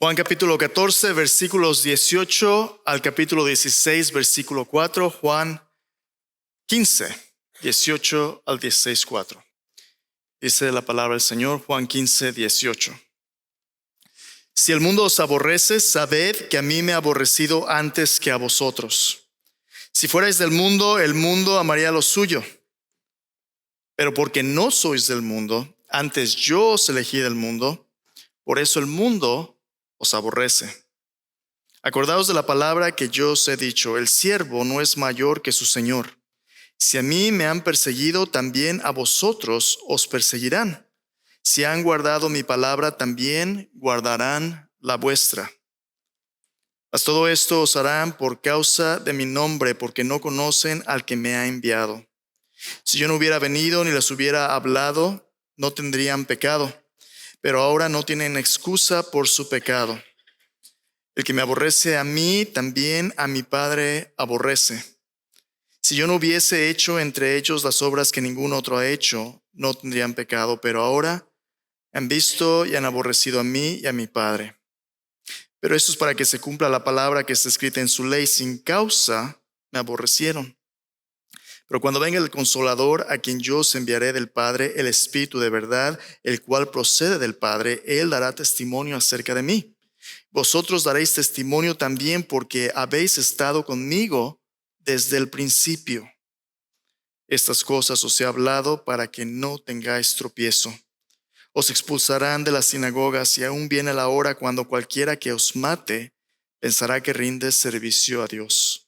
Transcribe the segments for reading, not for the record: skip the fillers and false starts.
Juan capítulo 14, versículos 18 al capítulo 16, versículo 4. Juan 15, 18 al 16, 4. Dice la palabra del Señor, Juan 15, 18. Si el mundo os aborrece, sabed que a mí me ha aborrecido antes que a vosotros. Si fuerais del mundo, el mundo amaría lo suyo. Pero porque no sois del mundo, antes yo os elegí del mundo, por eso el mundo os aborrece. Acordaos de la palabra que yo os he dicho, el siervo no es mayor que su señor. Si a mí me han perseguido, también a vosotros os perseguirán. Si han guardado mi palabra, también guardarán la vuestra. Mas todo esto os harán por causa de mi nombre, porque no conocen al que me ha enviado. Si yo no hubiera venido ni les hubiera hablado, no tendrían pecado, pero ahora no tienen excusa por su pecado. El que me aborrece a mí, también a mi Padre aborrece. Si yo no hubiese hecho entre ellos las obras que ningún otro ha hecho, no tendrían pecado, pero ahora han visto y han aborrecido a mí y a mi Padre. Pero esto es para que se cumpla la palabra que está escrita en su ley: sin causa me aborrecieron. Pero cuando venga el Consolador, a quien yo os enviaré del Padre, el Espíritu de verdad, el cual procede del Padre, Él dará testimonio acerca de mí. Vosotros daréis testimonio también, porque habéis estado conmigo desde el principio. Estas cosas os he hablado para que no tengáis tropiezo. Os expulsarán de las sinagogas, y aún viene la hora cuando cualquiera que os mate pensará que rinde servicio a Dios.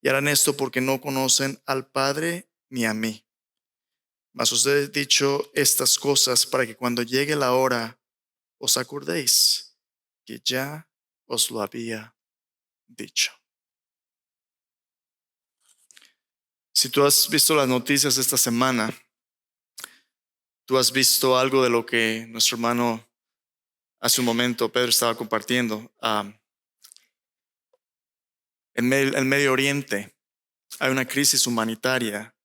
Y harán esto porque no conocen al Padre ni a mí. Mas os he dicho estas cosas para que cuando llegue la hora os acordéis que ya os lo había dicho. Si tú has visto las noticias esta semana, tú has visto algo de lo que nuestro hermano hace un momento, Pedro, estaba compartiendo. En el Medio Oriente hay una crisis humanitaria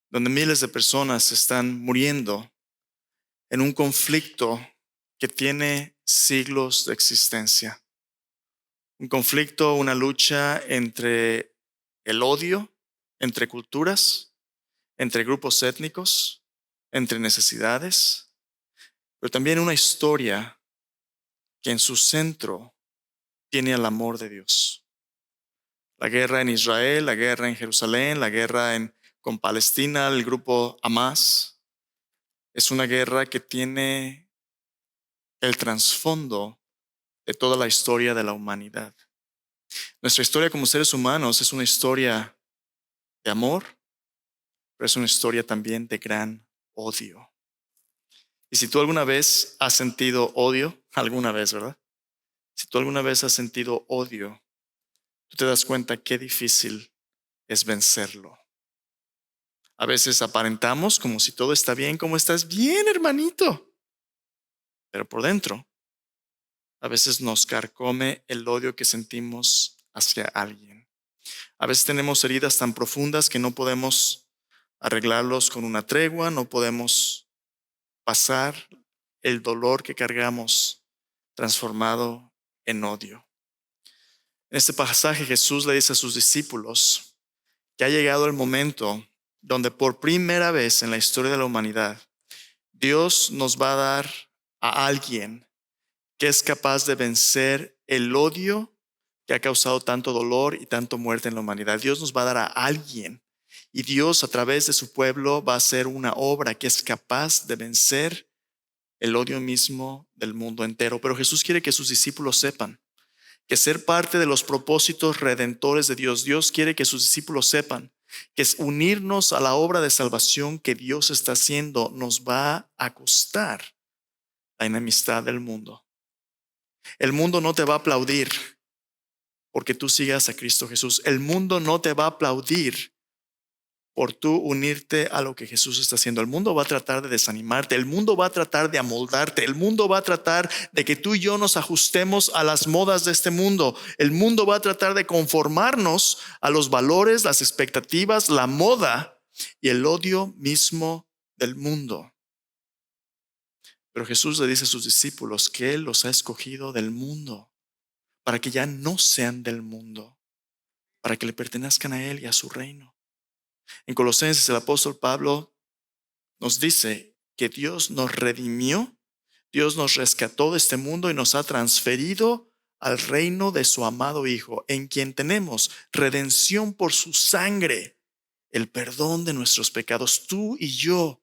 donde miles de personas están muriendo en un conflicto que tiene siglos de existencia. Un conflicto, una lucha entre el odio, entre culturas, entre grupos étnicos, entre necesidades, pero también una historia que en su centro tiene el amor de Dios. La guerra en Israel, la guerra en Jerusalén, la guerra con Palestina, el grupo Hamas, es una guerra que tiene el trasfondo de toda la historia de la humanidad. Nuestra historia como seres humanos es una historia de amor, pero es una historia también de gran odio. Y si tú alguna vez has sentido odio, alguna vez, ¿verdad? Si tú alguna vez has sentido odio, tú te das cuenta qué difícil es vencerlo. A veces aparentamos como si todo está bien, como estás bien, hermanito. Pero por dentro, a veces nos carcome el odio que sentimos hacia alguien. A veces tenemos heridas tan profundas que no podemos arreglarlos con una tregua, no podemos pasar el dolor que cargamos transformado en odio. En este pasaje Jesús le dice a sus discípulos que ha llegado el momento donde por primera vez en la historia de la humanidad Dios nos va a dar a alguien que es capaz de vencer el odio que ha causado tanto dolor y tanto muerte en la humanidad. Dios nos va a dar a alguien, y Dios a través de su pueblo va a hacer una obra que es capaz de vencer el odio mismo del mundo entero. Pero Jesús quiere que sus discípulos sepan que ser parte de los propósitos redentores de Dios, Dios quiere que sus discípulos sepan que es unirnos a la obra de salvación que Dios está haciendo nos va a costar la enemistad del mundo. El mundo no te va a aplaudir porque tú sigas a Cristo Jesús. El mundo no te va a aplaudir por tú unirte a lo que Jesús está haciendo. El mundo va a tratar de desanimarte. El mundo va a tratar de amoldarte. El mundo va a tratar de que tú y yo nos ajustemos a las modas de este mundo. El mundo va a tratar de conformarnos a los valores, las expectativas, la moda y el odio mismo del mundo. Pero Jesús le dice a sus discípulos que Él los ha escogido del mundo para que ya no sean del mundo, para que le pertenezcan a Él y a su reino. En Colosenses el apóstol Pablo nos dice que Dios nos redimió, Dios nos rescató de este mundo y nos ha transferido al reino de su amado Hijo, en quien tenemos redención por su sangre, el perdón de nuestros pecados. Tú y yo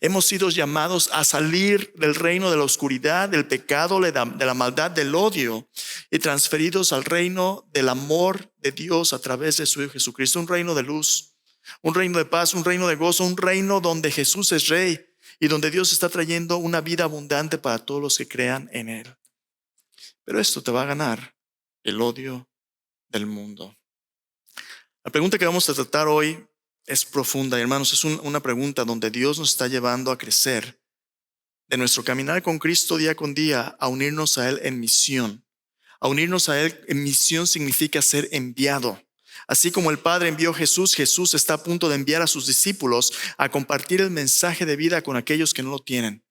hemos sido llamados a salir del reino de la oscuridad, del pecado, de la maldad, del odio, y transferidos al reino del amor de Dios a través de su Hijo Jesucristo, un reino de luz, un reino de paz, un reino de gozo, un reino donde Jesús es Rey y donde Dios está trayendo una vida abundante para todos los que crean en Él. Pero esto te va a ganar el odio del mundo. La pregunta que vamos a tratar hoy es profunda, hermanos. Es una pregunta donde Dios nos está llevando a crecer de nuestro caminar con Cristo día con día, a unirnos a Él en misión. A unirnos a Él en misión significa ser enviado. Así como el Padre envió a Jesús, Jesús está a punto de enviar a sus discípulos a compartir el mensaje de vida con aquellos que no lo tienen.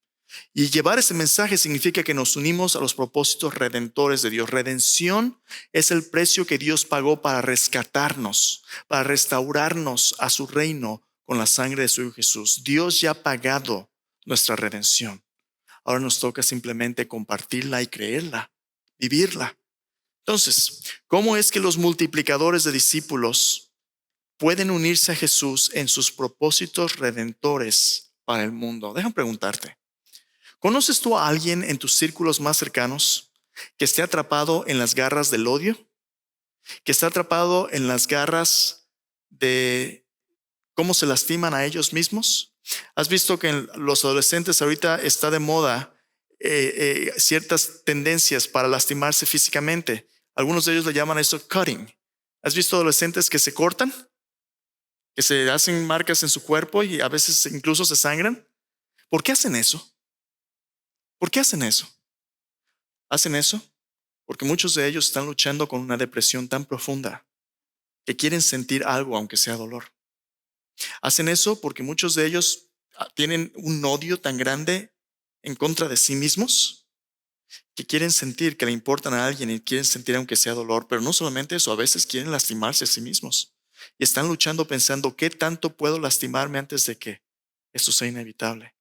Y llevar ese mensaje significa que nos unimos a los propósitos redentores de Dios. Redención es el precio que Dios pagó para rescatarnos, para restaurarnos a su reino con la sangre de su Hijo Jesús. Dios ya ha pagado nuestra redención. Ahora nos toca simplemente compartirla y creerla, vivirla. Entonces, ¿cómo es que los multiplicadores de discípulos pueden unirse a Jesús en sus propósitos redentores para el mundo? Déjame preguntarte. ¿Conoces tú a alguien en tus círculos más cercanos que esté atrapado en las garras del odio? ¿Que está atrapado en las garras de cómo se lastiman a ellos mismos? ¿Has visto que en los adolescentes ahorita está de moda ciertas tendencias para lastimarse físicamente? Algunos de ellos le llaman eso cutting. ¿Has visto adolescentes que se cortan? Que se hacen marcas en su cuerpo y a veces incluso se sangran. ¿Por qué hacen eso? ¿Por qué hacen eso? Hacen eso porque muchos de ellos están luchando con una depresión tan profunda que quieren sentir algo aunque sea dolor. Hacen eso porque muchos de ellos tienen un odio tan grande en contra de sí mismos que quieren sentir que le importan a alguien y quieren sentir aunque sea dolor. Pero no solamente eso, a veces quieren lastimarse a sí mismos y están luchando pensando ¿qué tanto puedo lastimarme antes de que esto sea inevitable?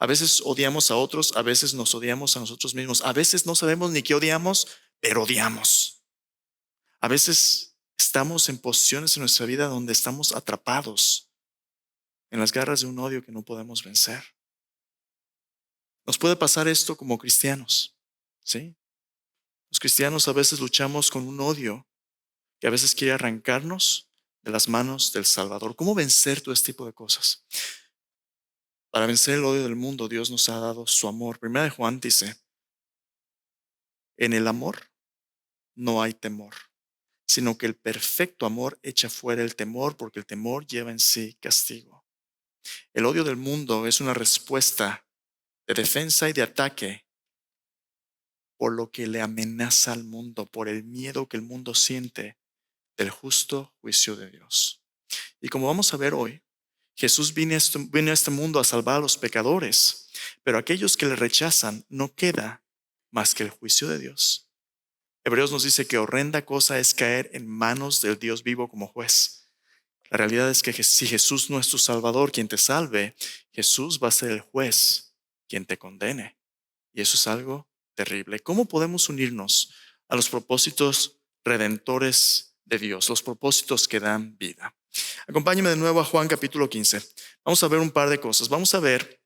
A veces odiamos a otros, a veces nos odiamos a nosotros mismos, a veces no sabemos ni qué odiamos, pero odiamos. A veces estamos en posiciones en nuestra vida donde estamos atrapados en las garras de un odio que no podemos vencer. Nos puede pasar esto como cristianos, ¿sí? Los cristianos a veces luchamos con un odio que a veces quiere arrancarnos de las manos del Salvador. ¿Cómo vencer todo este tipo de cosas? Para vencer el odio del mundo, Dios nos ha dado su amor. Primera de Juan dice, en el amor no hay temor, sino que el perfecto amor echa fuera el temor, porque el temor lleva en sí castigo. El odio del mundo es una respuesta de defensa y de ataque por lo que le amenaza al mundo, por el miedo que el mundo siente del justo juicio de Dios. Y como vamos a ver hoy, Jesús vino a este mundo a salvar a los pecadores, pero aquellos que le rechazan no queda más que el juicio de Dios. Hebreos nos dice que horrenda cosa es caer en manos del Dios vivo como juez. La realidad es que si Jesús no es tu Salvador, quien te salve, Jesús va a ser el juez quien te condene. Y eso es algo terrible. ¿Cómo podemos unirnos a los propósitos redentores de Dios, los propósitos que dan vida? Acompáñame de nuevo a Juan capítulo 15. Vamos a ver un par de cosas. Vamos a ver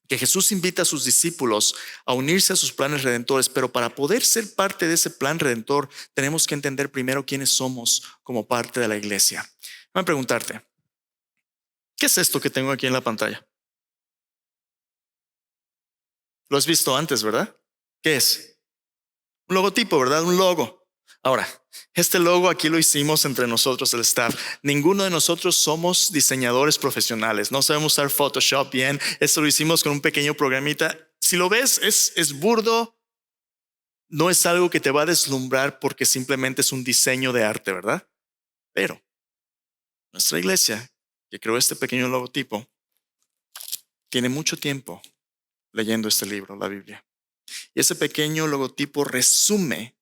que Jesús invita a sus discípulos a unirse a sus planes redentores, pero para poder ser parte de ese plan redentor, tenemos que entender primero quiénes somos como parte de la iglesia. Voy a preguntarte, ¿qué es esto que tengo aquí en la pantalla? Lo has visto antes, ¿verdad? ¿Qué es? Un logotipo, ¿verdad? Un logo. Ahora, este logo aquí lo hicimos entre nosotros, el staff. Ninguno de nosotros somos diseñadores profesionales. No sabemos usar Photoshop bien. Esto lo hicimos con un pequeño programita. Si lo ves, es burdo. No es algo que te va a deslumbrar porque simplemente es un diseño de arte, ¿verdad? Pero nuestra iglesia, que creó este pequeño logotipo, tiene mucho tiempo leyendo este libro, la Biblia. Y ese pequeño logotipo resume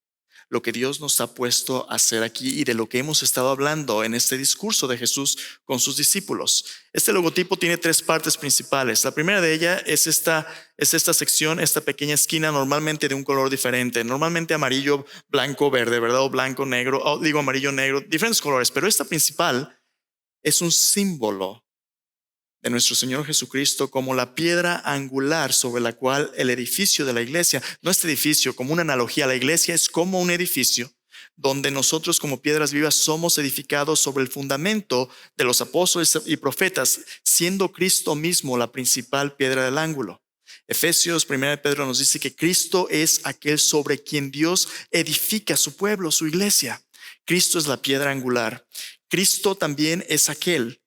lo que Dios nos ha puesto a hacer aquí y de lo que hemos estado hablando en este discurso de Jesús con sus discípulos. Este logotipo tiene tres partes principales. La primera de ellas es esta sección, esta pequeña esquina, normalmente de un color diferente, normalmente amarillo, blanco, verde, ¿verdad? O blanco, negro, o digo amarillo, negro, diferentes colores. Pero esta principal es un símbolo de nuestro Señor Jesucristo como la piedra angular sobre la cual el edificio de la iglesia, no este edificio, como una analogía, la iglesia es como un edificio donde nosotros como piedras vivas somos edificados sobre el fundamento de los apóstoles y profetas, siendo Cristo mismo la principal piedra del ángulo. Efesios 1 Pedro nos dice que Cristo es aquel sobre quien Dios edifica su pueblo, su iglesia. Cristo es la piedra angular. Cristo también es aquel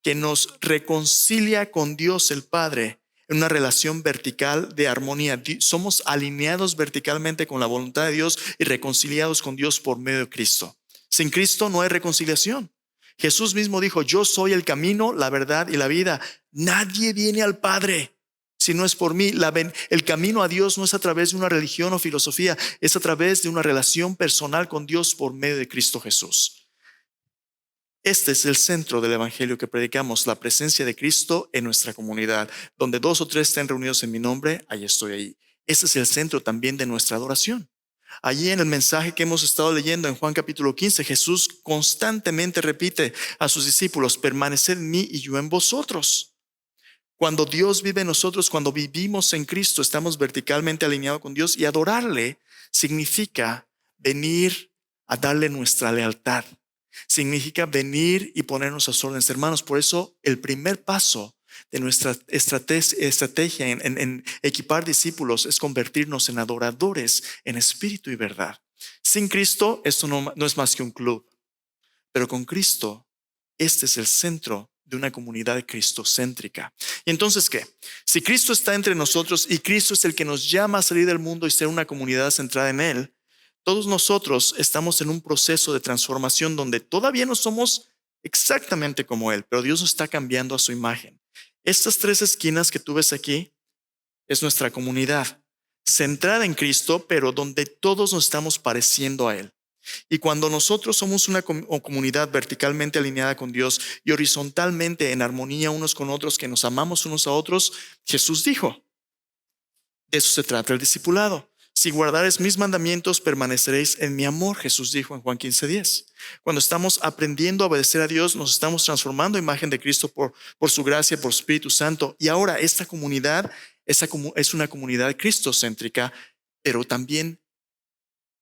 que nos reconcilia con Dios el Padre en una relación vertical de armonía. Somos alineados verticalmente con la voluntad de Dios y reconciliados con Dios por medio de Cristo. Sin Cristo no hay reconciliación. Jesús mismo dijo, yo soy el camino, la verdad y la vida. Nadie viene al Padre si no es por mí. El camino a Dios no es a través de una religión o filosofía, es a través de una relación personal con Dios por medio de Cristo Jesús. Este es el centro del evangelio que predicamos, la presencia de Cristo en nuestra comunidad. Donde 2 o 3 estén reunidos en mi nombre, ahí estoy ahí. Ese es el centro también de nuestra adoración. Allí en el mensaje que hemos estado leyendo en Juan capítulo 15, Jesús constantemente repite a sus discípulos, permaneced en mí y yo en vosotros. Cuando Dios vive en nosotros, cuando vivimos en Cristo, estamos verticalmente alineados con Dios, y adorarle significa venir a darle nuestra lealtad. Significa venir y ponernos a sus órdenes, hermanos. Por eso el primer paso de nuestra estrategia en equipar discípulos es convertirnos en adoradores en espíritu y verdad. Sin Cristo esto no es más que un club, pero con Cristo este es el centro de una comunidad cristocéntrica. ¿Y entonces qué? Si Cristo está entre nosotros y Cristo es el que nos llama a salir del mundo y ser una comunidad centrada en Él, todos nosotros estamos en un proceso de transformación donde todavía no somos exactamente como Él, pero Dios nos está cambiando a su imagen. Estas 3 esquinas que tú ves aquí es nuestra comunidad, centrada en Cristo, pero donde todos nos estamos pareciendo a Él. Y cuando nosotros somos una comunidad verticalmente alineada con Dios y horizontalmente en armonía unos con otros, que nos amamos unos a otros, Jesús dijo, de eso se trata el discipulado. Si guardares mis mandamientos, permaneceréis en mi amor, Jesús dijo en Juan 15:10. Cuando estamos aprendiendo a obedecer a Dios, nos estamos transformando en imagen de Cristo por su gracia, por su Espíritu Santo. Y ahora esta comunidad es una comunidad cristocéntrica, pero también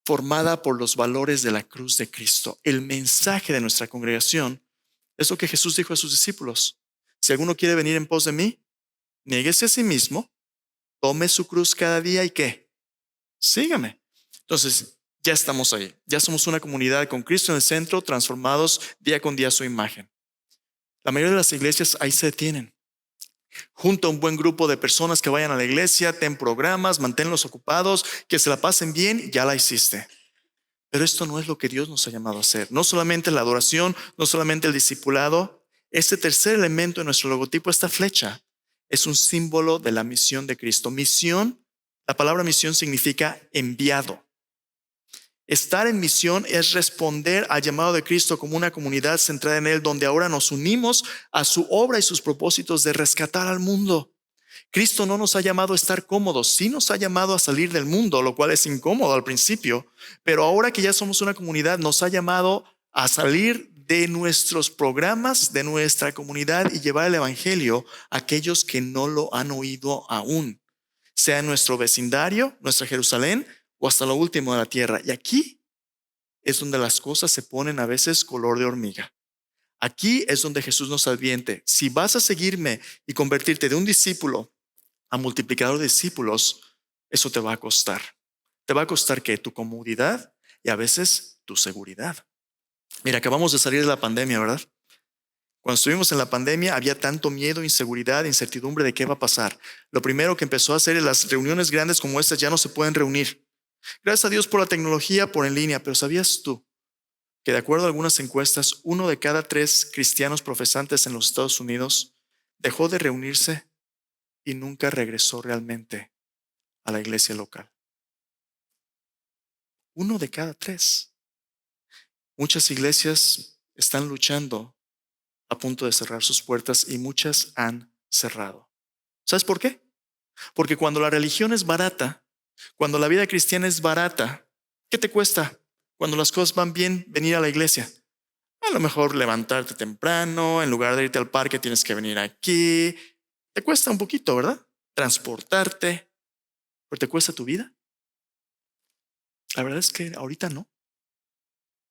formada por los valores de la cruz de Cristo. El mensaje de nuestra congregación es lo que Jesús dijo a sus discípulos. Si alguno quiere venir en pos de mí, niéguese a sí mismo, tome su cruz cada día y ¿qué? Sígame. Entonces, ya estamos ahí. Ya somos una comunidad con Cristo en el centro, transformados día con día a su imagen. La mayoría de las iglesias ahí se detienen. Junta un buen grupo de personas que vayan a la iglesia, ten programas, manténlos ocupados, que se la pasen bien, ya la hiciste. Pero esto no es lo que Dios nos ha llamado a hacer. No solamente la adoración, no solamente el discipulado. Este tercer elemento en nuestro logotipo, esta flecha, es un símbolo de la misión de Cristo. Misión. La palabra misión significa enviado. Estar en misión es responder al llamado de Cristo como una comunidad centrada en Él, donde ahora nos unimos a su obra y sus propósitos de rescatar al mundo. Cristo no nos ha llamado a estar cómodos, sí nos ha llamado a salir del mundo, lo cual es incómodo al principio, pero ahora que ya somos una comunidad, nos ha llamado a salir de nuestros programas, de nuestra comunidad y llevar el evangelio a aquellos que no lo han oído aún, sea en nuestro vecindario, nuestra Jerusalén o hasta lo último de la tierra. Y aquí es donde las cosas se ponen a veces color de hormiga. Aquí es donde Jesús nos advierte, si vas a seguirme y convertirte de un discípulo a multiplicador de discípulos, eso te va a costar. Te va a costar que tu comodidad y a veces tu seguridad. Mira, acabamos de salir de la pandemia, ¿verdad? Cuando estuvimos en la pandemia había tanto miedo, inseguridad, incertidumbre de qué va a pasar. Lo primero que empezó a hacer es las reuniones grandes como estas ya no se pueden reunir. Gracias a Dios por la tecnología, por en línea, pero ¿sabías tú que de acuerdo a algunas encuestas, 1 de cada 3 cristianos profesantes en los Estados Unidos dejó de reunirse y nunca regresó realmente a la iglesia local. 1 de cada 3. Muchas iglesias están luchando a punto de cerrar sus puertas y muchas han cerrado. ¿Sabes por qué? Porque cuando la religión es barata, cuando la vida cristiana es barata, ¿qué te cuesta? Cuando las cosas van bien, venir a la iglesia. A lo mejor levantarte temprano, en lugar de irte al parque tienes que venir aquí. Te cuesta un poquito, ¿verdad? Transportarte, pero ¿te cuesta tu vida? La verdad es que ahorita no.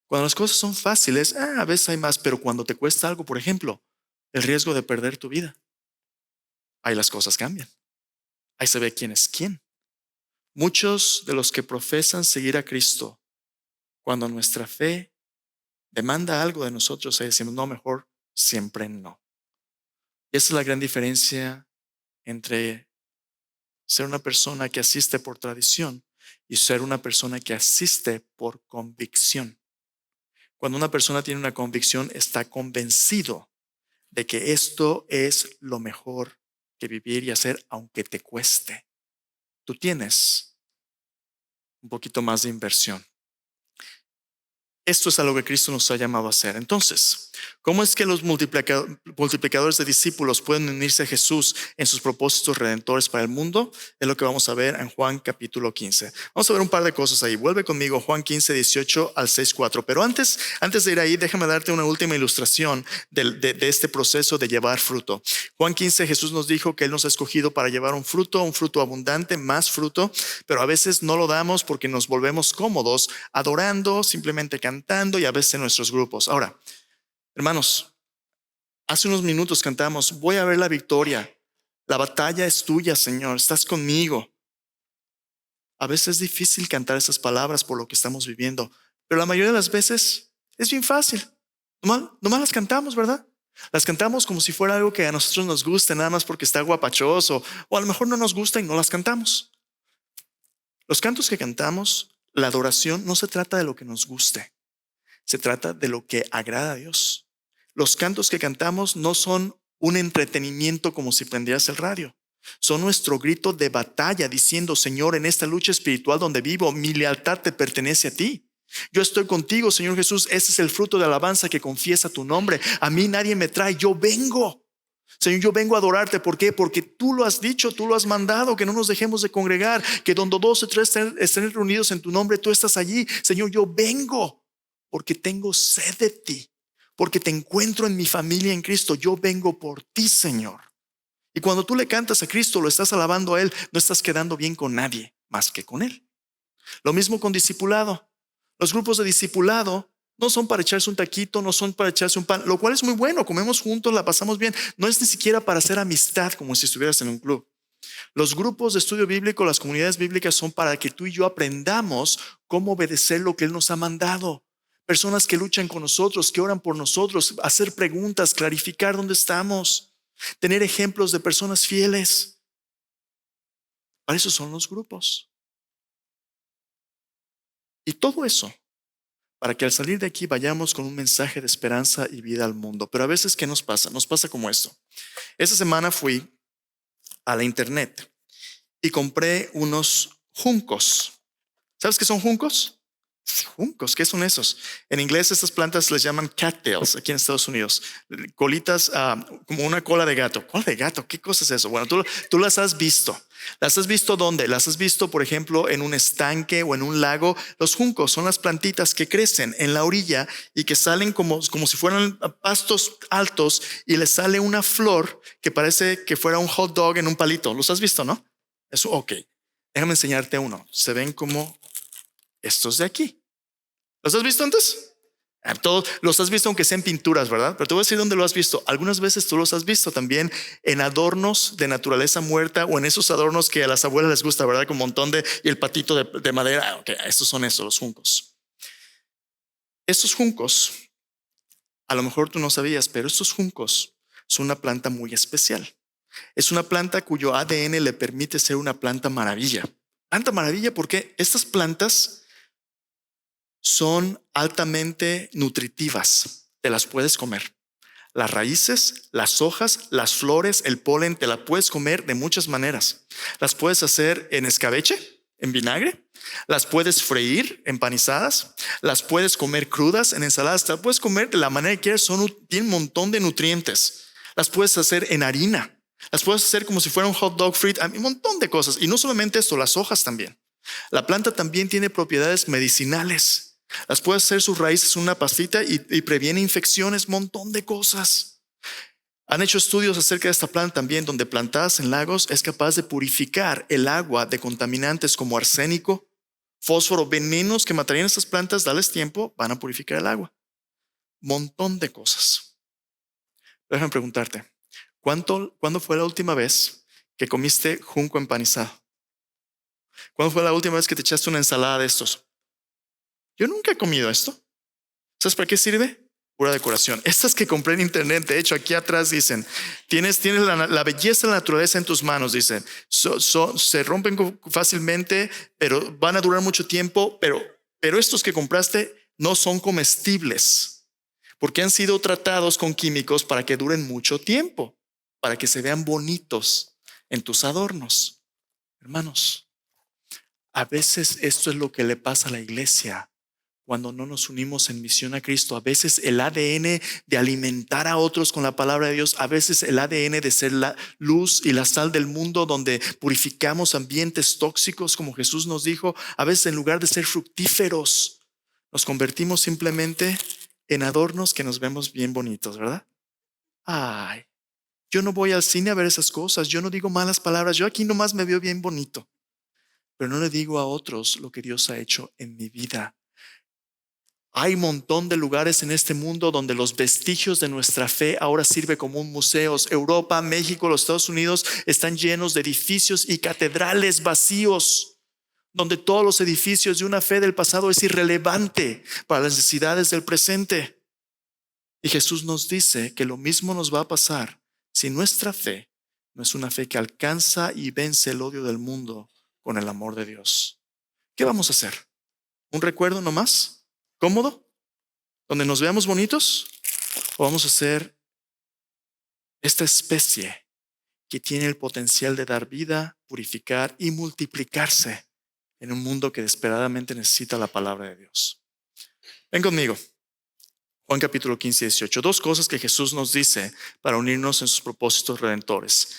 Cuando las cosas son fáciles, a veces hay más, pero cuando te cuesta algo, por ejemplo, el riesgo de perder tu vida, ahí las cosas cambian. Ahí se ve quién es quién. Muchos de los que profesan seguir a Cristo, cuando nuestra fe demanda algo de nosotros, ahí decimos, no, mejor siempre no. Y esa es la gran diferencia entre ser una persona que asiste por tradición y ser una persona que asiste por convicción. Cuando una persona tiene una convicción, está convencido de que esto es lo mejor que vivir y hacer, aunque te cueste. Tú tienes un poquito más de inversión. Esto es a lo que Cristo nos ha llamado a hacer. Entonces, ¿cómo es que los multiplicadores de discípulos pueden unirse a Jesús en sus propósitos redentores para el mundo? Es lo que vamos a ver en Juan capítulo 15. Vamos a ver un par de cosas ahí. Vuelve conmigo, Juan 15, 18 al 6, 4. Pero antes de ir ahí, déjame darte una última ilustración de este proceso de llevar fruto. Juan 15, Jesús nos dijo que Él nos ha escogido para llevar un fruto abundante, más fruto, pero a veces no lo damos porque nos volvemos cómodos adorando, simplemente cantando y a veces en nuestros grupos. Ahora, hermanos, hace unos minutos cantamos, voy a ver la victoria. La batalla es tuya, Señor, estás conmigo. A veces es difícil cantar esas palabras por lo que estamos viviendo, pero la mayoría de las veces es bien fácil. Nomás las cantamos, ¿verdad? Las cantamos como si fuera algo que a nosotros nos guste, nada más porque está guapachoso, o a lo mejor no nos gusta y no las cantamos. Los cantos que cantamos, la adoración no se trata de lo que nos guste. Se trata de lo que agrada a Dios. Los cantos que cantamos no son un entretenimiento como si prendieras el radio. Son nuestro grito de batalla diciendo, Señor, en esta lucha espiritual donde vivo, mi lealtad te pertenece a ti. Yo estoy contigo, Señor Jesús. Ese es el fruto de alabanza que confiesa tu nombre. A mí nadie me trae, yo vengo. Señor, yo vengo a adorarte. ¿Por qué? Porque tú lo has dicho, tú lo has mandado, que no nos dejemos de congregar, que donde 2 o 3 estén reunidos en tu nombre, tú estás allí. Señor, yo vengo porque tengo sed de ti, porque te encuentro en mi familia en Cristo. Yo vengo por ti, Señor. Y cuando tú le cantas a Cristo, lo estás alabando a Él, no estás quedando bien con nadie más que con Él. Lo mismo con discipulado. Los grupos de discipulado no son para echarse un taquito, no son para echarse un pan, lo cual es muy bueno, comemos juntos, la pasamos bien. No es ni siquiera para hacer amistad como si estuvieras en un club. Los grupos de estudio bíblico, las comunidades bíblicas son para que tú y yo aprendamos cómo obedecer lo que Él nos ha mandado. Personas que luchan con nosotros, que oran por nosotros, hacer preguntas, clarificar dónde estamos, tener ejemplos de personas fieles. Para eso son los grupos. Y todo eso para que al salir de aquí vayamos con un mensaje de esperanza y vida al mundo. Pero a veces, ¿qué nos pasa? Nos pasa como esto. Esta semana fui a la internet y compré unos juncos. ¿Sabes qué son juncos? Juncos, ¿qué son esos? En inglés estas plantas les llaman cattails aquí en Estados Unidos. Colitas como una cola de gato. ¿Cola de gato? ¿Qué cosa es eso? Bueno, tú las has visto. ¿Las has visto dónde? Las has visto, por ejemplo, en un estanque o en un lago. Los juncos son las plantitas que crecen en la orilla y que salen como si fueran pastos altos y les sale una flor que parece que fuera un hot dog en un palito. ¿Los has visto, no? Eso, ok. Déjame enseñarte uno. Se ven como estos de aquí. ¿Los has visto antes? Todos los has visto aunque sean pinturas, ¿verdad? Pero te voy a decir dónde lo has visto. Algunas veces tú los has visto también en adornos de naturaleza muerta o en esos adornos que a las abuelas les gusta, ¿verdad? Con un montón y el patito de madera. Ok, estos son los juncos. Estos juncos, a lo mejor tú no sabías, pero estos juncos son una planta muy especial. Es una planta cuyo ADN le permite ser una planta maravilla. Planta maravilla porque estas plantas son altamente nutritivas, te las puedes comer. Las raíces, las hojas, las flores, el polen, te la puedes comer de muchas maneras. Las puedes hacer en escabeche, en vinagre. Las puedes freír empanizadas. Las puedes comer crudas en ensaladas. Te las puedes comer de la manera que quieras. Tienen un montón de nutrientes. Las puedes hacer en harina. Las puedes hacer como si fuera un hot dog frito. Hay un montón de cosas. Y no solamente esto, las hojas también. La planta también tiene propiedades medicinales. Las puedes hacer sus raíces una pastita y previene infecciones, montón de cosas. Han hecho estudios acerca de esta planta también, donde plantadas en lagos es capaz de purificar el agua de contaminantes como arsénico, fósforo, venenos que matarían estas plantas. Dales tiempo, van a purificar el agua. Montón de cosas. Déjame preguntarte, ¿cuándo fue la última vez que comiste junco empanizado? ¿Cuándo fue la última vez que te echaste una ensalada de estos? Yo nunca he comido esto. ¿Sabes para qué sirve? Pura decoración. Estas que compré en internet, de hecho, aquí atrás dicen, tienes la belleza de la naturaleza en tus manos, dicen. Se rompen fácilmente, pero van a durar mucho tiempo, pero estos que compraste no son comestibles, porque han sido tratados con químicos para que duren mucho tiempo, para que se vean bonitos en tus adornos. Hermanos, a veces esto es lo que le pasa a la iglesia cuando no nos unimos en misión a Cristo. A veces el ADN de alimentar a otros con la palabra de Dios, a veces el ADN de ser la luz y la sal del mundo, donde purificamos ambientes tóxicos como Jesús nos dijo. A veces en lugar de ser fructíferos, nos convertimos simplemente en adornos que nos vemos bien bonitos, ¿verdad? Ay, yo no voy al cine a ver esas cosas, yo no digo malas palabras, yo aquí nomás me veo bien bonito, pero no le digo a otros lo que Dios ha hecho en mi vida. Hay un montón de lugares en este mundo donde los vestigios de nuestra fe ahora sirven como un museo. Europa, México, los Estados Unidos están llenos de edificios y catedrales vacíos, donde todos los edificios de una fe del pasado es irrelevante para las necesidades del presente. Y Jesús nos dice que lo mismo nos va a pasar si nuestra fe no es una fe que alcanza y vence el odio del mundo con el amor de Dios. ¿Qué vamos a hacer? ¿Un recuerdo nomás? ¿Cómodo? ¿Donde nos veamos bonitos? ¿O vamos a ser esta especie que tiene el potencial de dar vida, purificar y multiplicarse en un mundo que desesperadamente necesita la palabra de Dios? Ven conmigo. Juan capítulo 15 y 18. Dos cosas que Jesús nos dice para unirnos en sus propósitos redentores.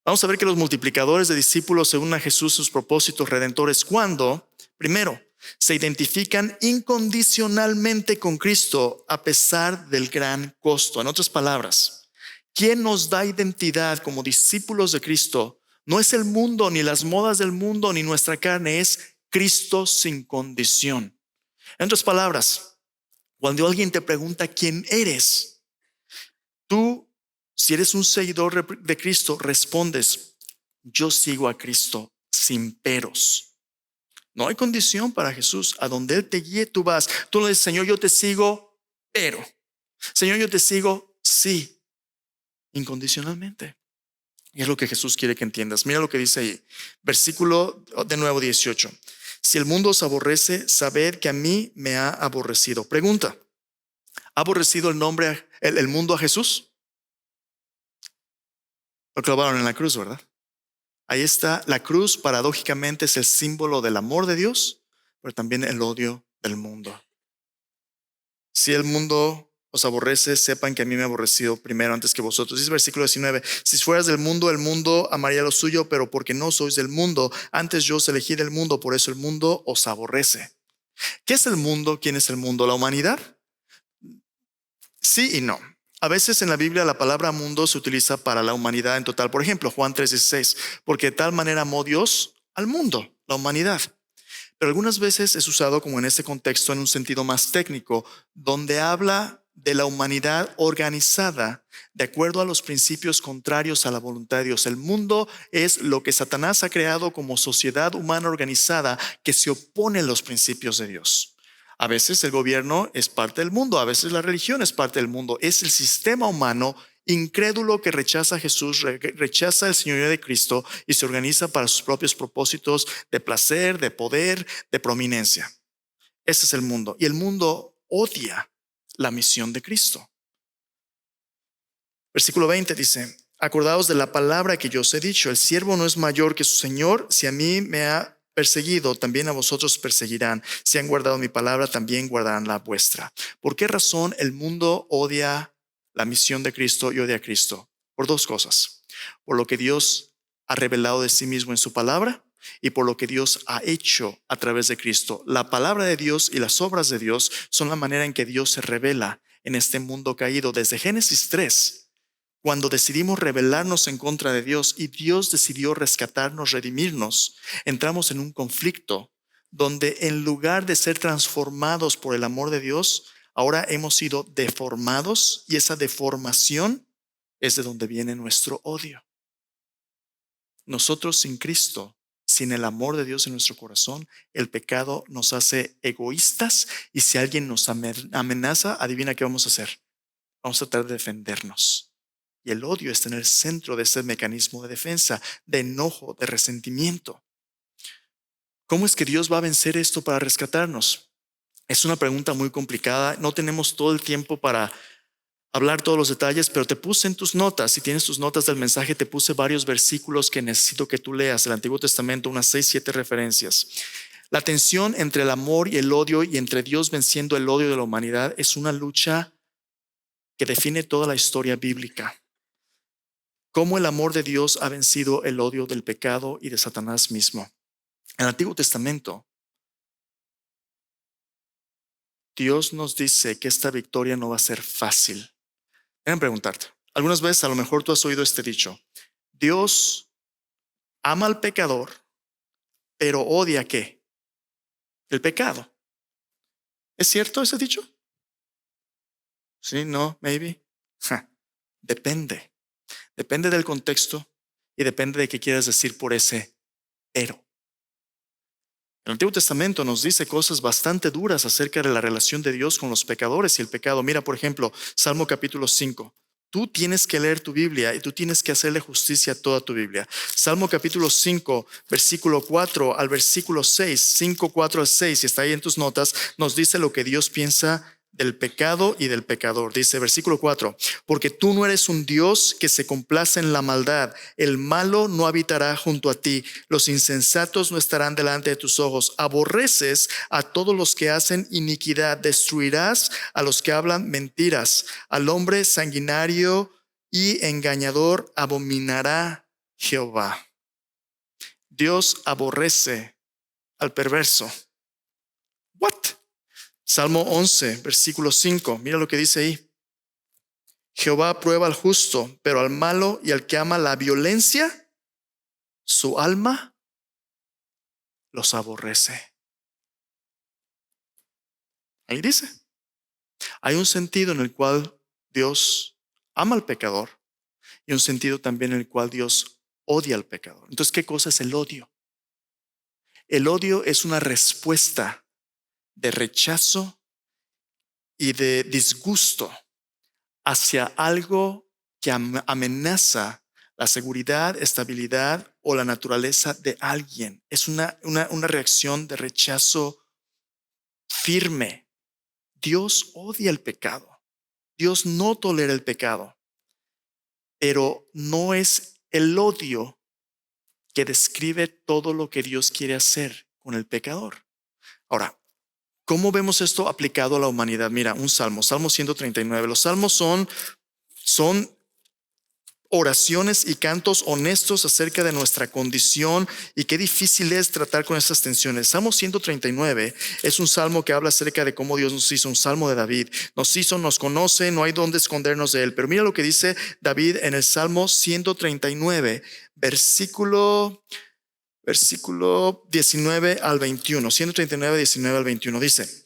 Vamos a ver que los multiplicadores de discípulos se unen a Jesús en sus propósitos redentores cuando, primero, se identifican incondicionalmente con Cristo a pesar del gran costo. En otras palabras, quien nos da identidad como discípulos de Cristo no es el mundo, ni las modas del mundo, ni nuestra carne, es Cristo sin condición. En otras palabras, cuando alguien te pregunta quién eres, tú, si eres un seguidor de Cristo, respondes: yo sigo a Cristo sin peros. No hay condición para Jesús. A donde Él te guíe, tú vas. Tú le dices: Señor, yo te sigo, pero. Señor, yo te sigo, sí, incondicionalmente. Y es lo que Jesús quiere que entiendas. Mira lo que dice ahí. Versículo de nuevo 18. Si el mundo os aborrece, sabed que a mí me ha aborrecido. Pregunta: ¿ha aborrecido el mundo a Jesús? Lo clavaron en la cruz, ¿verdad? Ahí está, la cruz paradójicamente es el símbolo del amor de Dios, pero también el odio del mundo. Si el mundo os aborrece, sepan que a mí me ha aborrecido primero antes que vosotros. Dice el versículo 19, si fueras del mundo, el mundo amaría lo suyo, pero porque no sois del mundo, antes yo os elegí del mundo, por eso el mundo os aborrece. ¿Qué es el mundo? ¿Quién es el mundo? ¿La humanidad? Sí y no. A veces en la Biblia la palabra mundo se utiliza para la humanidad en total. Por ejemplo, Juan 3:16, porque de tal manera amó Dios al mundo, la humanidad. Pero algunas veces es usado como en este contexto en un sentido más técnico, donde habla de la humanidad organizada de acuerdo a los principios contrarios a la voluntad de Dios. El mundo es lo que Satanás ha creado como sociedad humana organizada que se opone a los principios de Dios. A veces el gobierno es parte del mundo, a veces la religión es parte del mundo. Es el sistema humano incrédulo que rechaza a Jesús, rechaza el señorío de Cristo y se organiza para sus propios propósitos de placer, de poder, de prominencia. Ese es el mundo. Y el mundo odia la misión de Cristo. Versículo 20 dice: acordaos de la palabra que yo os he dicho, el siervo no es mayor que su Señor. Si a mí me ha perseguido, también a vosotros perseguirán. Si han guardado mi palabra, también guardarán la vuestra. ¿Por qué razón el mundo odia la misión de Cristo y odia a Cristo? Por dos cosas: por lo que Dios ha revelado de sí mismo en su palabra, y por lo que Dios ha hecho a través de Cristo. La palabra de Dios y las obras de Dios son la manera en que Dios se revela en este mundo caído. Desde Génesis 3, cuando decidimos rebelarnos en contra de Dios y Dios decidió rescatarnos, redimirnos, entramos en un conflicto donde, en lugar de ser transformados por el amor de Dios, ahora hemos sido deformados, y esa deformación es de donde viene nuestro odio. Nosotros sin Cristo, sin el amor de Dios en nuestro corazón, el pecado nos hace egoístas, y si alguien nos amenaza, adivina qué vamos a hacer. Vamos a tratar de defendernos. Y el odio está en el centro de ese mecanismo de defensa, de enojo, de resentimiento. ¿Cómo es que Dios va a vencer esto para rescatarnos? Es una pregunta muy complicada. No tenemos todo el tiempo para hablar todos los detalles, pero te puse en tus notas, si tienes tus notas del mensaje, te puse varios versículos que necesito que tú leas del Antiguo Testamento, unas 6, 7 referencias. La tensión entre el amor y el odio, y entre Dios venciendo el odio de la humanidad, es una lucha que define toda la historia bíblica. Cómo el amor de Dios ha vencido el odio del pecado y de Satanás mismo. En el Antiguo Testamento, Dios nos dice que esta victoria no va a ser fácil. Déjame preguntarte, algunas veces a lo mejor tú has oído este dicho: Dios ama al pecador, pero odia ¿qué? El pecado. ¿Es cierto ese dicho? Sí, no, maybe. Depende. Depende del contexto y depende de qué quieras decir por ese pero. El Antiguo Testamento nos dice cosas bastante duras acerca de la relación de Dios con los pecadores y el pecado. Mira, por ejemplo, Salmo capítulo 5. Tú tienes que leer tu Biblia y tú tienes que hacerle justicia a toda tu Biblia. Salmo capítulo 5, versículo 4 al versículo 6, 5, 4 al 6, y está ahí en tus notas, nos dice lo que Dios piensa del pecado y del pecador. Dice versículo 4: porque tú no eres un Dios que se complace en la maldad, el malo no habitará junto a ti, los insensatos no estarán delante de tus ojos. Aborreces a todos los que hacen iniquidad, destruirás a los que hablan mentiras. Al hombre sanguinario y engañador abominará Jehová. Dios aborrece al perverso. What? Salmo 11, versículo 5. Mira lo que dice ahí: Jehová aprueba al justo, pero al malo y al que ama la violencia, su alma los aborrece. Ahí dice. Hay un sentido en el cual Dios ama al pecador y un sentido también en el cual Dios odia al pecador. Entonces, ¿qué cosa es el odio? El odio es una respuesta de rechazo y de disgusto hacia algo que amenaza la seguridad, estabilidad o la naturaleza de alguien. Es una reacción de rechazo firme. Dios odia el pecado. Dios no tolera el pecado, pero no es el odio que describe todo lo que Dios quiere hacer con el pecador. Ahora, ¿cómo vemos esto aplicado a la humanidad? Mira, un salmo, Salmo 139. Los salmos son oraciones y cantos honestos acerca de nuestra condición y qué difícil es tratar con estas tensiones. Salmo 139 es un salmo que habla acerca de cómo Dios nos hizo, un salmo de David. Nos hizo, nos conoce, no hay dónde escondernos de él. Pero mira lo que dice David en el Salmo 139, versículo 19 al 21. 139, 19 al 21 dice: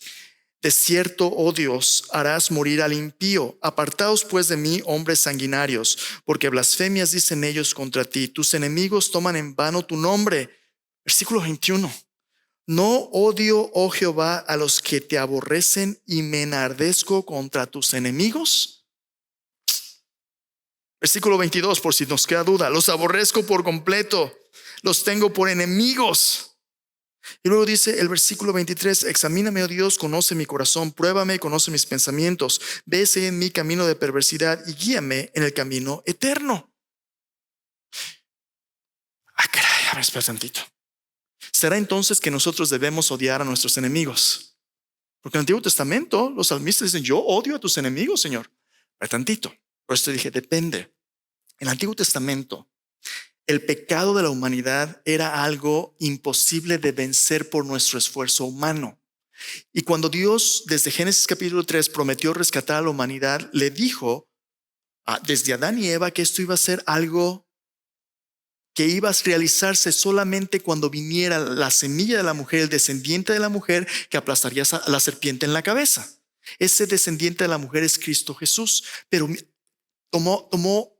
de cierto, oh Dios, harás morir al impío. Apartaos pues de mí, hombres sanguinarios, porque blasfemias dicen ellos contra ti. Tus enemigos toman en vano tu nombre. Versículo 21. No odio, oh Jehová, a los que te aborrecen, y me enardezco contra tus enemigos. Versículo 22, por si nos queda duda: los aborrezco por completo, los tengo por enemigos. Y luego dice el versículo 23, examíname, oh Dios, conoce mi corazón, pruébame, conoce mis pensamientos, ve si hay en mi camino de perversidad y guíame en el camino eterno. Caray, a ver, espera tantito. ¿Será entonces que nosotros debemos odiar a nuestros enemigos? Porque en el Antiguo Testamento los salmistas dicen, yo odio a tus enemigos, Señor. Pero tantito. Por eso te dije, depende. En el Antiguo Testamento, el pecado de la humanidad era algo imposible de vencer por nuestro esfuerzo humano. Y cuando Dios, desde Génesis capítulo 3, prometió rescatar a la humanidad, le dijo desde Adán y Eva que esto iba a ser algo que iba a realizarse solamente cuando viniera la semilla de la mujer, el descendiente de la mujer que aplastaría a la serpiente en la cabeza. Ese descendiente de la mujer es Cristo Jesús, pero tomó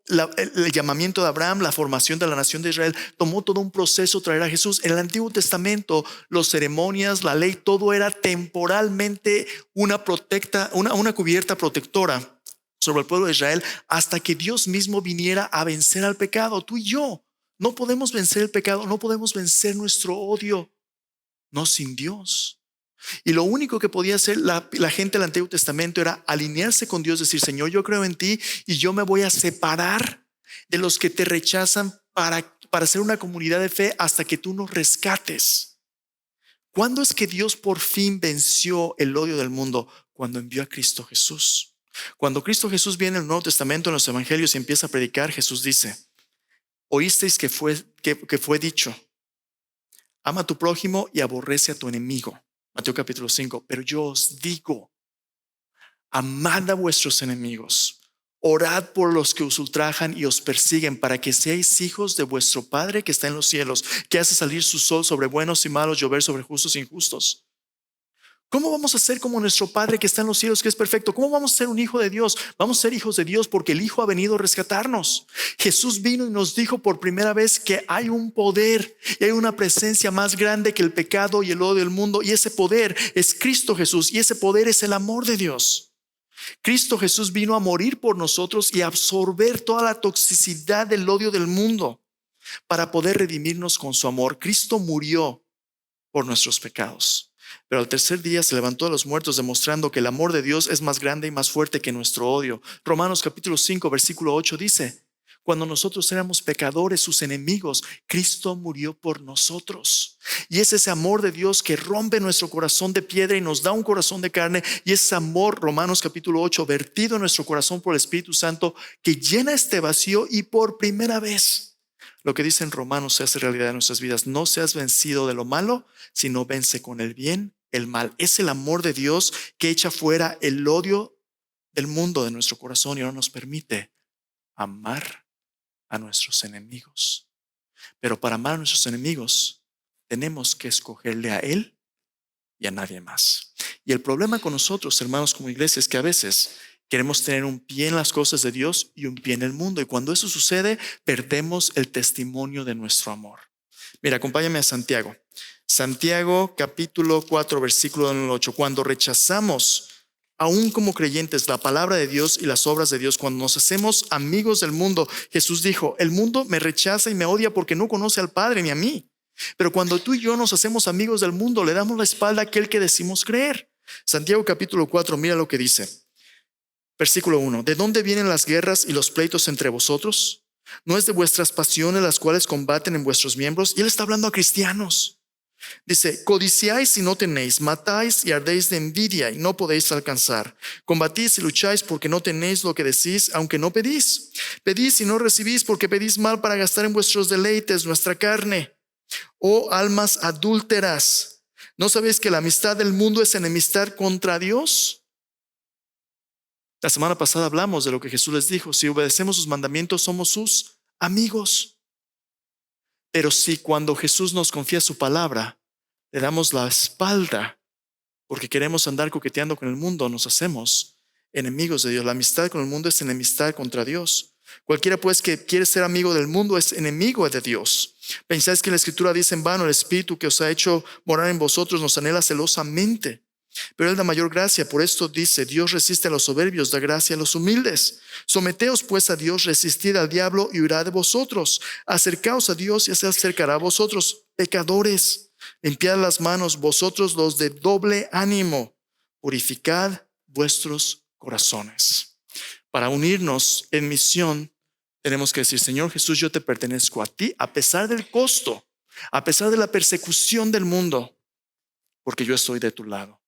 el llamamiento de Abraham, la formación de la nación de Israel, tomó todo un proceso traer a Jesús. En el Antiguo Testamento, las ceremonias, la ley, todo era temporalmente una cubierta protectora sobre el pueblo de Israel hasta que Dios mismo viniera a vencer al pecado. Tú y yo no podemos vencer el pecado, no podemos vencer nuestro odio, no sin Dios. Y lo único que podía hacer la gente del Antiguo Testamento era alinearse con Dios, decir, Señor, yo creo en ti y yo me voy a separar de los que te rechazan para ser una comunidad de fe hasta que tú nos rescates. ¿Cuándo es que Dios por fin venció el odio del mundo? Cuando envió a Cristo Jesús. Cuando Cristo Jesús viene en el Nuevo Testamento, en los Evangelios, y empieza a predicar, Jesús dice, oísteis que fue dicho, ama a tu prójimo y aborrece a tu enemigo. Mateo capítulo 5, pero yo os digo, amad a vuestros enemigos, orad por los que os ultrajan y os persiguen, para que seáis hijos de vuestro Padre que está en los cielos, que hace salir su sol sobre buenos y malos, llover sobre justos e injustos. ¿Cómo vamos a ser como nuestro Padre que está en los cielos, que es perfecto? ¿Cómo vamos a ser un hijo de Dios? Vamos a ser hijos de Dios porque el Hijo ha venido a rescatarnos. Jesús vino y nos dijo por primera vez que hay un poder y hay una presencia más grande que el pecado y el odio del mundo. Y ese poder es Cristo Jesús y ese poder es el amor de Dios. Cristo Jesús vino a morir por nosotros y a absorber toda la toxicidad del odio del mundo para poder redimirnos con su amor. Cristo murió por nuestros pecados. Pero al tercer día se levantó de los muertos, demostrando que el amor de Dios es más grande y más fuerte que nuestro odio. Romanos capítulo 5, versículo 8 dice, cuando nosotros éramos pecadores, sus enemigos, Cristo murió por nosotros. Y es ese amor de Dios que rompe nuestro corazón de piedra y nos da un corazón de carne. Y ese amor, Romanos capítulo 8, vertido en nuestro corazón por el Espíritu Santo, que llena este vacío y por primera vez, lo que dice en Romanos se hace realidad en nuestras vidas. No seas vencido de lo malo, sino vence con el bien el mal. Es el amor de Dios que echa fuera el odio del mundo de nuestro corazón y ahora nos permite amar a nuestros enemigos. Pero para amar a nuestros enemigos tenemos que escogerle a Él y a nadie más. Y el problema con nosotros, hermanos, como iglesia, es que a veces queremos tener un pie en las cosas de Dios y un pie en el mundo. Y cuando eso sucede, perdemos el testimonio de nuestro amor. Mira, acompáñame a Santiago. Santiago capítulo 4, versículo 8. Cuando rechazamos, aún como creyentes, la palabra de Dios y las obras de Dios, cuando nos hacemos amigos del mundo, Jesús dijo, el mundo me rechaza y me odia porque no conoce al Padre ni a mí. Pero cuando tú y yo nos hacemos amigos del mundo, le damos la espalda a aquel que decimos creer. Santiago capítulo 4, mira lo que dice. Versículo 1. ¿De dónde vienen las guerras y los pleitos entre vosotros? ¿No es de vuestras pasiones las cuales combaten en vuestros miembros? Y él está hablando a cristianos. Dice, codiciáis y no tenéis, matáis y ardéis de envidia y no podéis alcanzar. Combatís y lucháis porque no tenéis lo que decís, aunque no pedís. Pedís y no recibís porque pedís mal para gastar en vuestros deleites nuestra carne. Oh almas adúlteras, ¿no sabéis que la amistad del mundo es enemistad contra Dios? La semana pasada hablamos de lo que Jesús les dijo. Si obedecemos sus mandamientos, somos sus amigos. Pero si cuando Jesús nos confía su palabra, le damos la espalda porque queremos andar coqueteando con el mundo, nos hacemos enemigos de Dios. La amistad con el mundo es enemistad contra Dios. Cualquiera pues que quiere ser amigo del mundo es enemigo de Dios. ¿Pensáis que la Escritura dice en vano, el Espíritu que os ha hecho morar en vosotros nos anhela celosamente? Pero Él da mayor gracia. Por esto dice, Dios resiste a los soberbios, da gracia a los humildes. Someteos pues a Dios, resistid al diablo y huirá de vosotros. Acercaos a Dios y se acercará a vosotros, pecadores. Limpiad las manos, vosotros los de doble ánimo, purificad vuestros corazones. Para unirnos en misión, tenemos que decir: Señor Jesús, yo te pertenezco a ti, a pesar del costo, a pesar de la persecución del mundo, porque yo estoy de tu lado.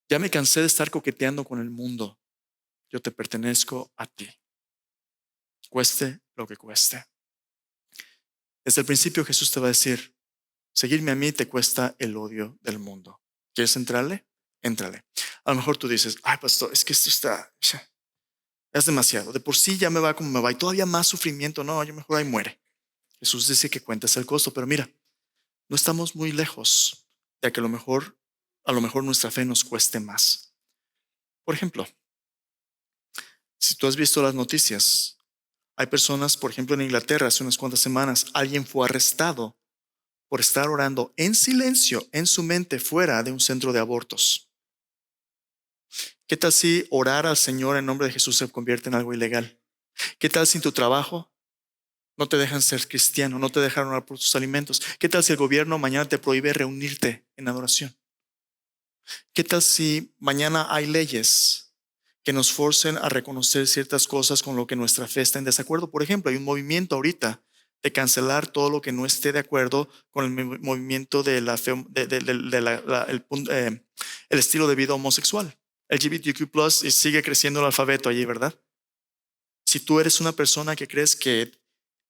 Ya me cansé de estar coqueteando con el mundo. Yo te pertenezco a ti, cueste lo que cueste. Desde el principio Jesús te va a decir: seguirme a mí te cuesta el odio del mundo. ¿Quieres entrarle? Éntrale. A lo mejor tú dices: ay, pastor, es que esto es demasiado. De por sí ya me va como me va y todavía más sufrimiento. No, yo mejor ahí muere. Jesús dice que cuentas el costo, pero mira, no estamos muy lejos de que a lo mejor nuestra fe nos cueste más. Por ejemplo, si tú has visto las noticias, hay personas, por ejemplo, en Inglaterra, hace unas cuantas semanas, alguien fue arrestado por estar orando en silencio en su mente fuera de un centro de abortos. ¿Qué tal si orar al Señor en nombre de Jesús se convierte en algo ilegal? ¿Qué tal si en tu trabajo no te dejan ser cristiano, no te dejan orar por tus alimentos? ¿Qué tal si el gobierno mañana te prohíbe reunirte en adoración? ¿Qué tal si mañana hay leyes que nos forcen a reconocer ciertas cosas con lo que nuestra fe está en desacuerdo? Por ejemplo, hay un movimiento ahorita de cancelar todo lo que no esté de acuerdo con el movimiento de la fe, el estilo de vida homosexual. LGBTQ+ y sigue creciendo el alfabeto allí, ¿verdad? Si tú eres una persona que crees que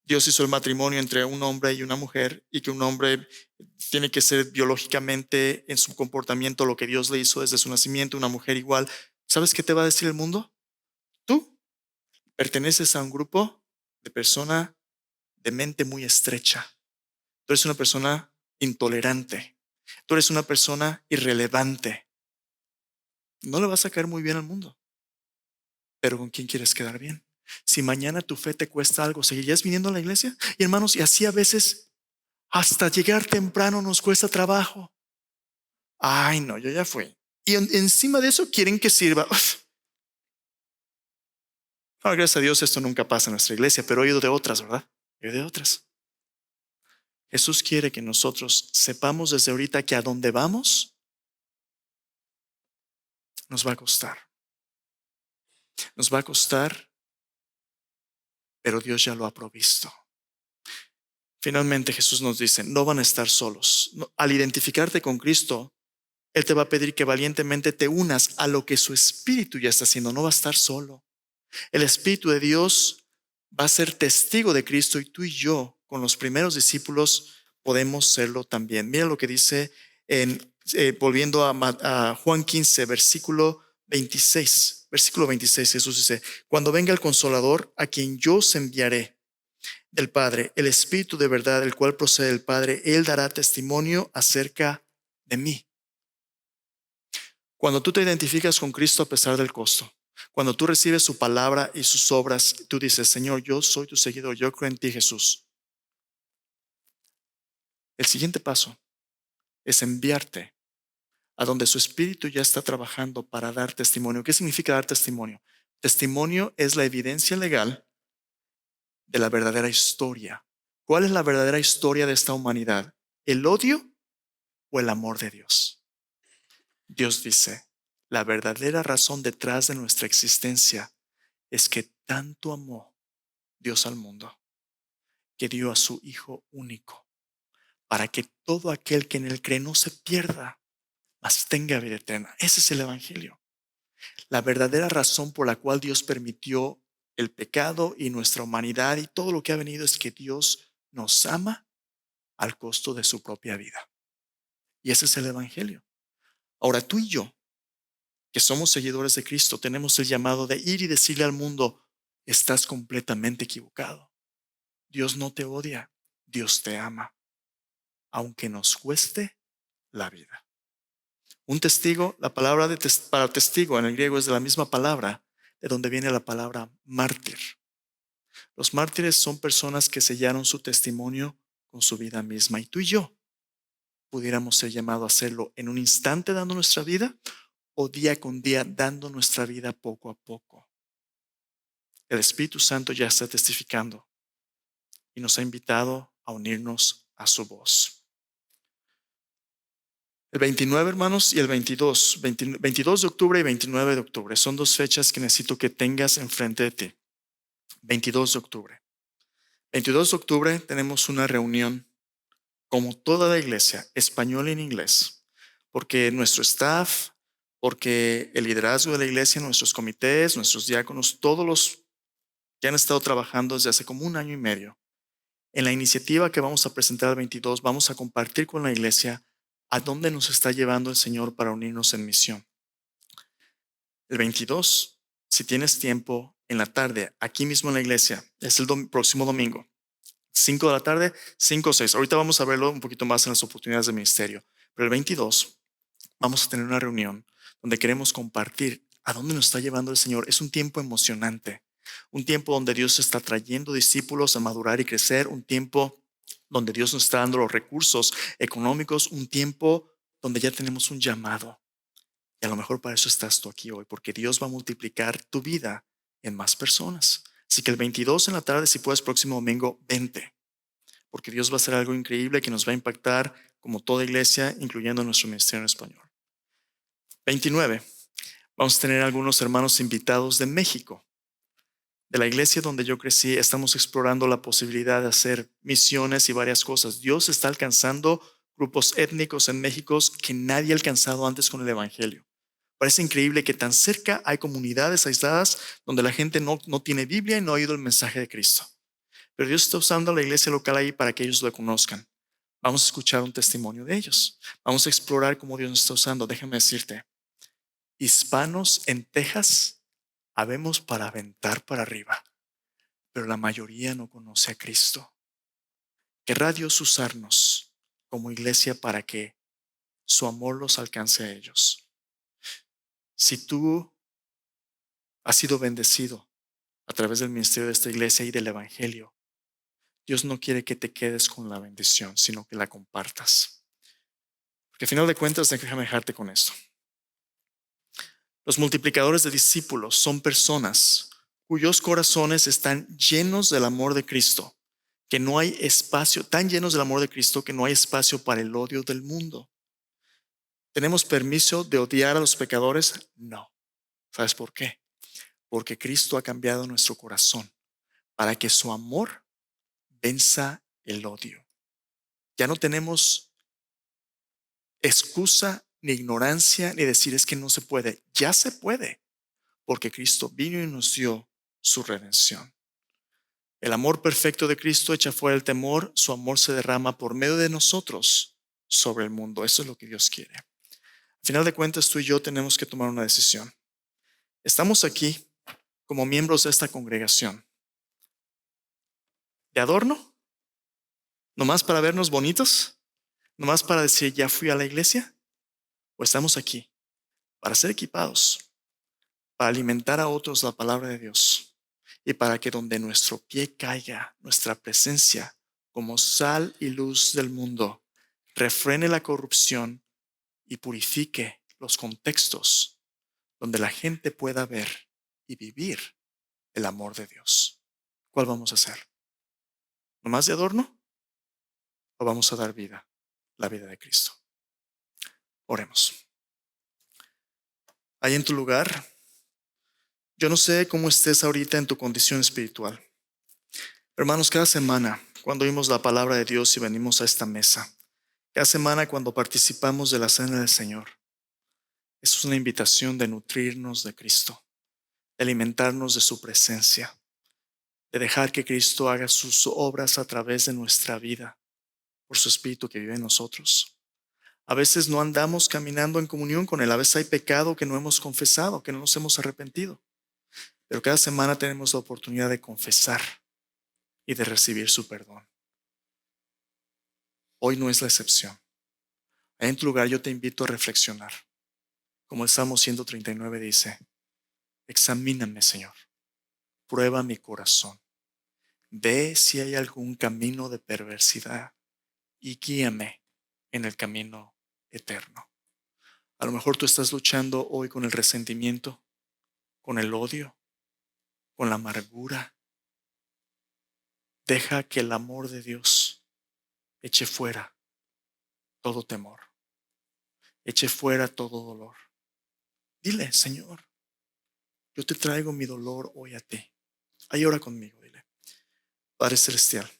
Dios hizo el matrimonio entre un hombre y una mujer y que un hombre tiene que ser biológicamente en su comportamiento lo que Dios le hizo desde su nacimiento, una mujer igual, ¿sabes qué te va a decir el mundo? Tú perteneces a un grupo de persona de mente muy estrecha. Tú eres una persona intolerante. Tú eres una persona irrelevante. No le vas a caer muy bien al mundo. Pero ¿con quién quieres quedar bien? Si mañana tu fe te cuesta algo, ¿seguirías viniendo a la iglesia? Y hermanos, y así a veces hasta llegar temprano nos cuesta trabajo. Ay, no, yo ya fui. Y encima de eso quieren que sirva. No, gracias a Dios esto nunca pasa en nuestra iglesia, pero he oído de otras, ¿verdad? He oído de otras. Jesús quiere que nosotros sepamos desde ahorita que a donde vamos nos va a costar. Nos va a costar, pero Dios ya lo ha provisto. Finalmente Jesús nos dice: no van a estar solos. Al identificarte con Cristo, Él te va a pedir que valientemente te unas a lo que su Espíritu ya está haciendo. No va a estar solo. El Espíritu de Dios va a ser testigo de Cristo y tú y yo, con los primeros discípulos, podemos serlo también. Mira lo que dice volviendo a Juan 15, versículo 26. Versículo 26, Jesús dice: cuando venga el Consolador, a quien yo os enviaré del Padre, el Espíritu de verdad, el cual procede del Padre, Él dará testimonio acerca de mí. Cuando tú te identificas con Cristo a pesar del costo, cuando tú recibes su palabra y sus obras, tú dices: Señor, yo soy tu seguidor, yo creo en ti, Jesús. El siguiente paso es enviarte a donde su Espíritu ya está trabajando para dar testimonio. ¿Qué significa dar testimonio? Testimonio es la evidencia legal de la verdadera historia. ¿Cuál es la verdadera historia de esta humanidad? ¿El odio o el amor de Dios? Dios dice: la verdadera razón detrás de nuestra existencia es que tanto amó Dios al mundo, que dio a su Hijo único, para que todo aquel que en él cree no se pierda, mas tenga vida eterna. Ese es el Evangelio. La verdadera razón por la cual Dios permitió el pecado y nuestra humanidad y todo lo que ha venido es que Dios nos ama al costo de su propia vida. Y ese es el Evangelio. Ahora tú y yo, que somos seguidores de Cristo, tenemos el llamado de ir y decirle al mundo: estás completamente equivocado. Dios no te odia, Dios te ama, aunque nos cueste la vida. Un testigo, la palabra para testigo en el griego es de la misma palabra de donde viene la palabra mártir. Los mártires son personas que sellaron su testimonio con su vida misma. Y tú y yo pudiéramos ser llamados a hacerlo en un instante dando nuestra vida, o día con día dando nuestra vida poco a poco. El Espíritu Santo ya está testificando y nos ha invitado a unirnos a su voz. El 29, hermanos, y el 22 de octubre y 29 de octubre. Son dos fechas que necesito que tengas enfrente de ti. 22 de octubre. 22 de octubre tenemos una reunión, como toda la iglesia, español y en inglés, porque nuestro staff, porque el liderazgo de la iglesia, nuestros comités, nuestros diáconos, todos los que han estado trabajando desde hace como un año y medio, en la iniciativa que vamos a presentar el 22, vamos a compartir con la iglesia a dónde nos está llevando el Señor para unirnos en misión. El 22, si tienes tiempo, en la tarde, aquí mismo en la iglesia, es el próximo domingo, 5 de la tarde, 5 o 6. Ahorita vamos a verlo un poquito más en las oportunidades de ministerio. Pero el 22 vamos a tener una reunión donde queremos compartir a dónde nos está llevando el Señor. Es un tiempo emocionante, un tiempo donde Dios está trayendo discípulos a madurar y crecer, un tiempo donde Dios nos está dando los recursos económicos, un tiempo donde ya tenemos un llamado. Y a lo mejor para eso estás tú aquí hoy, porque Dios va a multiplicar tu vida en más personas. Así que el 22 en la tarde, si puedes, próximo domingo, vente, porque Dios va a hacer algo increíble que nos va a impactar como toda iglesia, incluyendo nuestro ministerio en español. 29. Vamos a tener algunos hermanos invitados de México. De la iglesia donde yo crecí, estamos explorando la posibilidad de hacer misiones y varias cosas. Dios está alcanzando grupos étnicos en México que nadie ha alcanzado antes con el evangelio. Parece increíble que tan cerca hay comunidades aisladas donde la gente no tiene Biblia y no ha oído el mensaje de Cristo. Pero Dios está usando a la iglesia local ahí para que ellos lo conozcan. Vamos a escuchar un testimonio de ellos. Vamos a explorar cómo Dios nos está usando. Déjame decirte, hispanos en Texas habemos para aventar para arriba, pero la mayoría no conoce a Cristo. ¿Querrá Dios usarnos como iglesia para que su amor los alcance a ellos? Si tú has sido bendecido a través del ministerio de esta iglesia y del evangelio, Dios no quiere que te quedes con la bendición, sino que la compartas. Porque al final de cuentas, déjame dejarte con esto. Los multiplicadores de discípulos son personas cuyos corazones están llenos del amor de Cristo, que no hay espacio, tan llenos del amor de Cristo que no hay espacio para el odio del mundo. ¿Tenemos permiso de odiar a los pecadores? No. ¿Sabes por qué? Porque Cristo ha cambiado nuestro corazón para que su amor venza el odio. Ya no tenemos excusa, ni ignorancia, ni decir es que no se puede. Ya se puede, porque Cristo vino y nos dio su redención. El amor perfecto de Cristo echa fuera el temor. Su amor se derrama por medio de nosotros sobre el mundo. Eso es lo que Dios quiere. Al final de cuentas, tú y yo tenemos que tomar una decisión. Estamos aquí como miembros de esta congregación. ¿De adorno? ¿Nomás para vernos bonitos? ¿Nomás para decir ya fui a la iglesia? ¿O estamos aquí para ser equipados, para alimentar a otros la palabra de Dios y para que donde nuestro pie caiga, nuestra presencia como sal y luz del mundo refrene la corrupción y purifique los contextos donde la gente pueda ver y vivir el amor de Dios? ¿Cuál vamos a hacer? ¿Nomás de adorno? ¿O vamos a dar vida, la vida de Cristo? Oremos. Ahí en tu lugar, yo no sé cómo estés ahorita en tu condición espiritual. Hermanos, cada semana, cuando oímos la palabra de Dios y venimos a esta mesa, cada semana cuando participamos de la cena del Señor, es una invitación de nutrirnos de Cristo, de alimentarnos de su presencia, de dejar que Cristo haga sus obras a través de nuestra vida, por su Espíritu que vive en nosotros. A veces no andamos caminando en comunión con Él, a veces hay pecado que no hemos confesado, que no nos hemos arrepentido, pero cada semana tenemos la oportunidad de confesar y de recibir su perdón. Hoy no es la excepción. En tu lugar yo te invito a reflexionar. Como el Salmo 139 dice, examíname, Señor, prueba mi corazón, ve si hay algún camino de perversidad y guíame en el camino eterno. A lo mejor tú estás luchando hoy con el resentimiento, con el odio, con la amargura. Deja que el amor de Dios eche fuera todo temor. eche fuera todo dolor. Dile, Señor, yo te traigo mi dolor hoy a ti. Ahí ora conmigo, dile. Padre Celestial,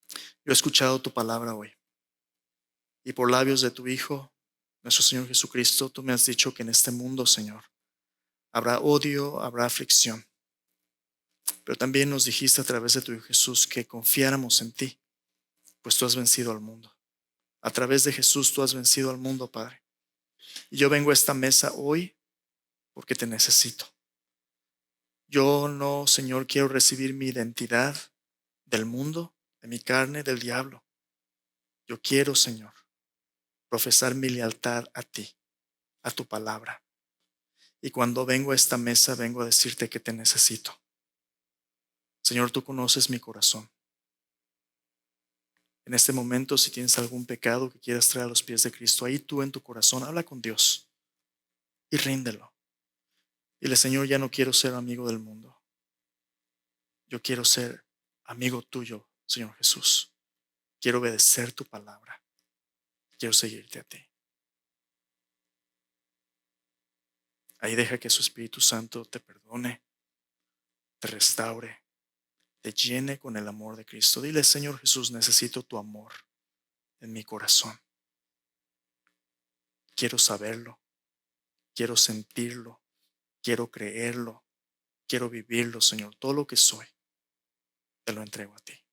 yo he escuchado tu palabra hoy y por labios de tu Hijo, nuestro Señor Jesucristo, tú me has dicho que en este mundo, Señor, habrá odio, habrá aflicción. Pero también nos dijiste a través de tu Hijo Jesús que confiáramos en ti, pues tú has vencido al mundo. A través de Jesús tú has vencido al mundo, Padre. Y yo vengo a esta mesa hoy porque te necesito. Yo no, Señor, quiero recibir mi identidad del mundo, de mi carne, del diablo. Yo quiero, Señor, profesar mi lealtad a ti, a tu palabra. Y cuando vengo a esta mesa, vengo a decirte que te necesito. Señor, tú conoces mi corazón. En este momento, si tienes algún pecado que quieras traer a los pies de Cristo, ahí tú en tu corazón, habla con Dios y ríndelo. Dile, Señor, ya no quiero ser amigo del mundo. Yo quiero ser amigo tuyo, Señor Jesús. Quiero obedecer tu palabra. Quiero seguirte a ti. Ahí deja que su Espíritu Santo te perdone, te restaure, te llene con el amor de Cristo. Dile, Señor Jesús, necesito tu amor en mi corazón. Quiero saberlo, quiero sentirlo, quiero creerlo, quiero vivirlo, Señor. Todo lo que soy, te lo entrego a ti.